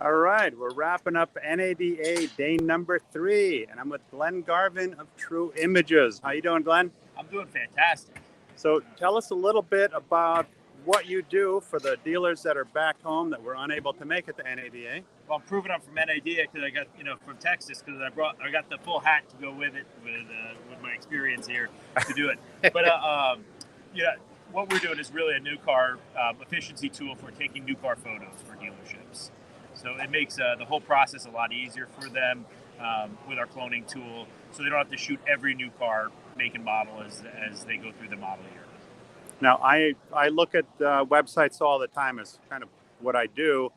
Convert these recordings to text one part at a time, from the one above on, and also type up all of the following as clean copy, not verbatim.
All right, we're wrapping up NADA day number 3, and I'm with Glenn Garvin of True Images. How you doing, Glenn? I'm doing fantastic. So tell us a little bit about what you do for the dealers that are back home that were unable to make it to NADA. Well, I'm proving I'm from NADA because I got from Texas because I got the full hat to go with it with my experience here to do it. But yeah, what we're doing is really a new car efficiency tool for taking new car photos for dealerships. So it makes the whole process a lot easier for them with our cloning tool, so they don't have to shoot every new car make and model as they go through the model year. Now, I look at websites all the time as kind of what I do,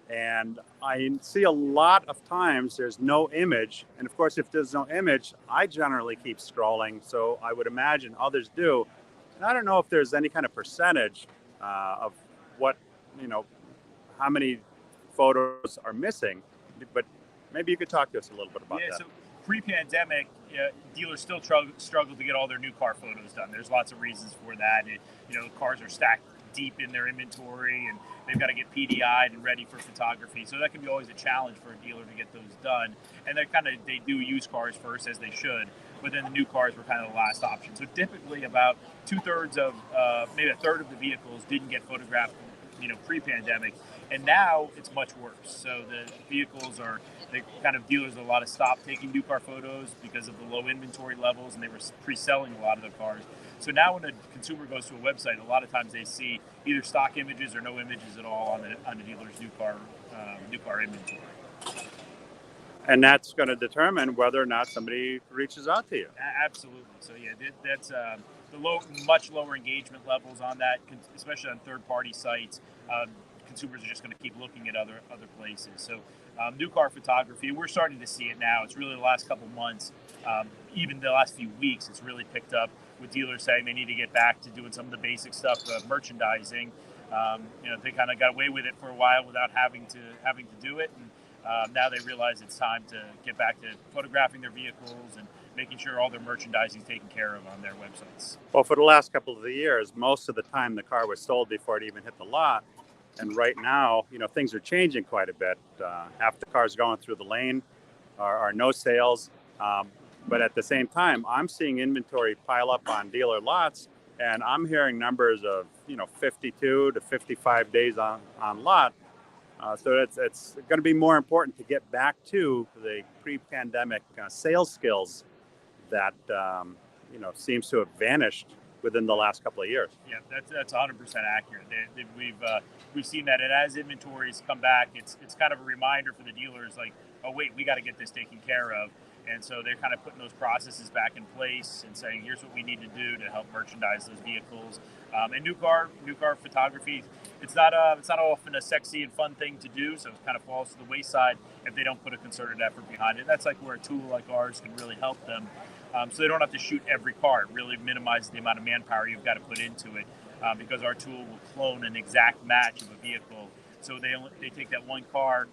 and I see a lot of times there's no image. And of course, if there's no image, I generally keep scrolling. So I would imagine others do. And I don't know if there's any kind of percentage of what, you know, how many photos are missing, but maybe you could talk to us a little bit about that. So pre-pandemic, dealers still struggle to get all their new car photos done. There's lots of reasons for that. Cars are stacked deep in their inventory, and they've got to get PDI'd and ready for photography. So that can be always a challenge for a dealer to get those done. And they do used cars first, as they should, but then the new cars were kind of the last option. So typically, about 2/3 of maybe a third of the vehicles didn't get photographed, pre-pandemic, and now it's much worse. So the vehicles are dealers a lot of stopped taking new car photos because of the low inventory levels, and they were pre-selling a lot of their cars. So now when a consumer goes to a website, a lot of times they see either stock images or no images at all on the dealer's new car inventory. And that's going to determine whether or not somebody reaches out to you. Absolutely. So yeah, that's much lower engagement levels on that, especially on third-party sites. Consumers are just going to keep looking at other places. So new car photography, we're starting to see it now. It's really the last couple months, even the last few weeks, it's really picked up with dealers saying they need to get back to doing some of the basic stuff, merchandising. They kind of got away with it for a while without having to do it, and now they realize it's time to get back to photographing their vehicles and making sure all their merchandising is taken care of on their websites. Well, for the last couple of years, most of the time the car was sold before it even hit the lot. And right now, things are changing quite a bit. Half the cars going through the lane are no sales. But at the same time, I'm seeing inventory pile up on dealer lots, and I'm hearing numbers of 52 to 55 days on lot. So it's going to be more important to get back to the pre-pandemic sales skills that seems to have vanished within the last couple of years. Yeah, that's 100% accurate. We've seen that, and as inventories come back, it's kind of a reminder for the dealers, like, oh wait, we got to get this taken care of. And so they're kind of putting those processes back in place and saying, here's what we need to do to help merchandise those vehicles. And new car photography, it's not often a sexy and fun thing to do, so it kind of falls to the wayside if they don't put a concerted effort behind it. That's like where a tool like ours can really help them, so they don't have to shoot every car. It really minimizes the amount of manpower you've got to put into it, because our tool will clone an exact match of a vehicle. So they take that one car.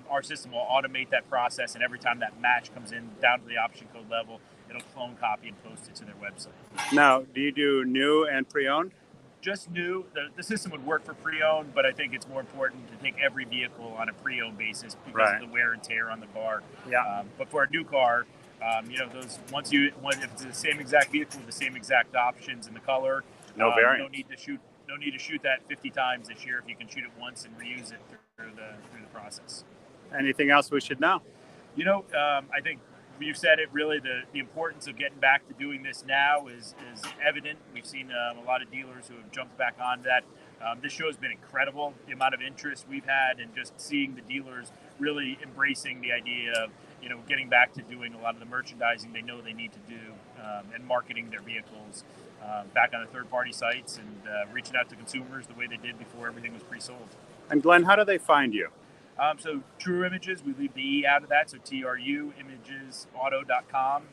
Our system will automate that process, and every time that match comes in down to the option code level, it'll clone, copy, and post it to their website. Now, do you do new and pre-owned? Just new. The system would work for pre-owned, but I think it's more important to take every vehicle on a pre-owned basis because of the wear and tear on the car. Yeah. But for a new car, those if it's the same exact vehicle with the same exact options in the color, no variant. No need to shoot that 50 times this year if you can shoot it once and reuse it through the process. Anything else we should know? I think you've said it. Really, the importance of getting back to doing this now is evident. We've seen a lot of dealers who have jumped back on that. This show has been incredible. The amount of interest we've had, and just seeing the dealers really embracing the idea of getting back to doing a lot of the merchandising they know they need to do, and marketing their vehicles back on the third-party sites, and reaching out to consumers the way they did before everything was pre-sold. And Glenn, how do they find you? So True Images, we leave the E out of that, so truimagesauto.com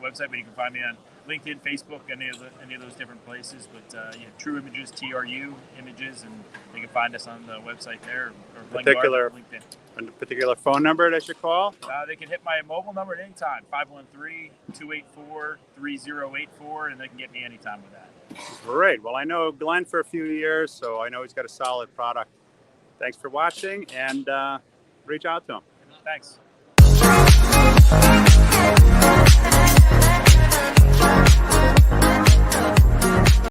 website, but you can find me on LinkedIn, Facebook, any of those different places. But True Images, TRU Images, and they can find us on the website there, or LinkedIn. A particular phone number they should call? They can hit my mobile number at any time, 513-284-3084, and they can get me anytime with that. Great. Well, I know Glenn for a few years, so I know he's got a solid product. Thanks for watching, and reach out to them. Thanks.